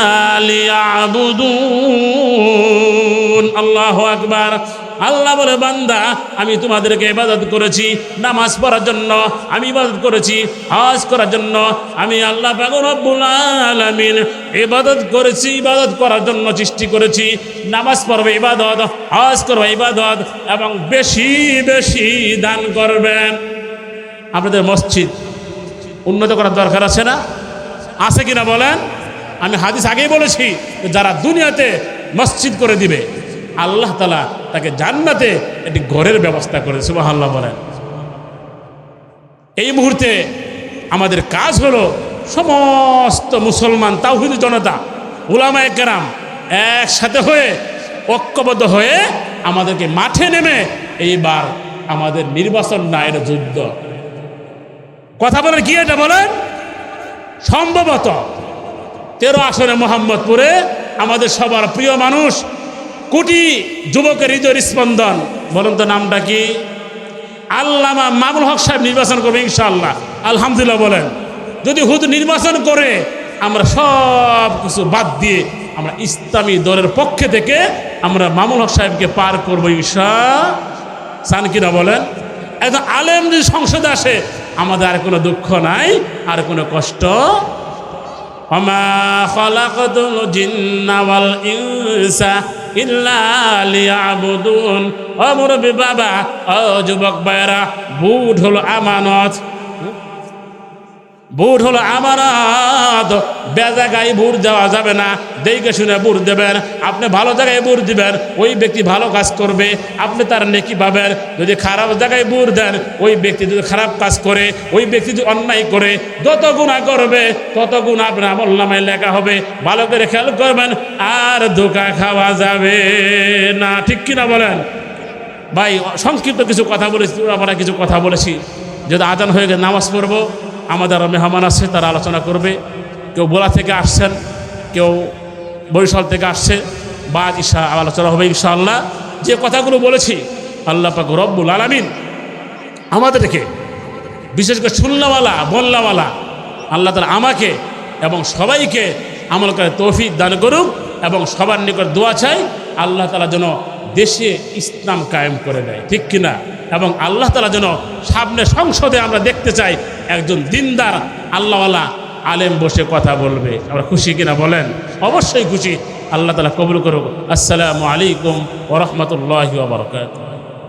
লিয়াবুদুন। আল্লাহু আকবার। আল্লাহ বলে, বান্দা আমি তোমাদেরকে ইবাদত করেছি নামাজ পড়ার জন্য, আমি ইবাদত করেছি হজ করার জন্য। আমি আল্লাহ পাক রব্বুল আলামিন ইবাদত করেছি, ইবাদত করার জন্য সৃষ্টি করেছি। নামাজ পড়বে ইবাদত, হজ করবে ইবাদত, এবং বেশি বেশি দান করবেন। আপনাদের মসজিদ উন্নত করার দরকার আছে না? আছে কিনা বলেন? আমি হাদিস আগেই বলেছি, যারা দুনিয়াতে মসজিদ করে দিবে, আল্লাহ তাআলা তাকে জান্নাতে একটি ঘরের ব্যবস্থা করে। সুবহানাল্লাহ বলেন। এই মুহূর্তে আমাদের কাজ হলো সমস্ত মুসলমান তাওহীদি জনতা, উলামায়ে কেরাম একসাথে হয়ে, ঐক্যবদ্ধ হয়ে আমাদেরকে মাঠে নেমে, এইবার আমাদের নির্বাচন না, এটা যুদ্ধ। কথা বলেন কি এটা বলেন? সম্ভবত 13 আসনে মোহাম্মদপুরে আমাদের সবার প্রিয় মানুষ কোটি যুবকের হৃদয়ের স্পন্দন, বলুন তো নামটা কি? আল্লামা মামুনুল হক সাহেব নির্বাচন করবে ইনশাআল্লাহ। আলহামদুলিল্লাহ বলেন। যদি হুজুর নির্বাচন করে আমরা সব কিছু বাদ দিয়ে আমরা ইসলামী দলের পক্ষে থেকে আমরা মামুনুল হক সাহেবকে পার করবো চান কিনা বলেন? একজন আলেম যদি সংসদে আসে আমাদের আর কোনো দুঃখ নাই, আর কোনো কষ্ট। ওমা খালাকাতুল জিন্না ওয়াল ইনসা ইল্লা লিয়াবুদুন। ও মুরব্বি বাবা, ও যুবক ভাইরা, বুট হলো আমানত, বুট হলো আমানত। বেজাগায় বুট দেওয়া যাবে না, দেখে শুনে বুট দেবেন। আপনি ভালো জায়গায় বুট দিবেন, ওই ব্যক্তি ভালো কাজ করবে, আপনি তার নেকি পাবেন। যদি খারাপ জায়গায় বুট দেন, ওই ব্যক্তি যদি খারাপ কাজ করে, ওই ব্যক্তি যদি অন্যায় করে, যত গুনাহ করবে তত গুনাহ আপনার আমলনামায় লেখা হবে। ভালো করে খেয়াল করবেন, আর ধোঁকা খাওয়া যাবে না। ঠিক কিনা বলেন? ভাই সংক্ষিপ্ত কিছু কথা বলেছি, আমরা কিছু কথা বলেছি। যদি আজান হয়ে গেলে নামাজ পড়বো, আমাদের মেহমান আছে, তারা আলোচনা করবে। কেউ বোলা থেকে আসছেন, কেউ বরিশাল থেকে আসছে, বা ঈশা আলোচনা হবে ইনশাআল্লাহ। যে কথাগুলো বলেছি আল্লাহ পাক রব্বুল আলামিন আমাদেরকে, বিশেষ করে শুনলাওয়ালা বললাওয়ালা, আল্লাহ তাআলা আমাকে এবং সবাইকে আমল করে তৌফিক দান করুক। এবং সবার নিকট দোয়া চাই আল্লাহ তাআলা যেন দেশে ইসলাম কায়েম করে দেয়। ঠিক কিনা? এবং আল্লাহ তাআলা যেন সামনে সংসদে আমরা দেখতে চাই একজন দিনদার আল্লাহওয়ালা আলেম বসে কথা বলবে। আমরা খুশি কিনা বলেন? অবশ্যই খুশি। আল্লাহ তাআলা কবুল করুক। আসসালামু আলাইকুম ওয়া রাহমাতুল্লাহি ওয়া বারাকাতুহু।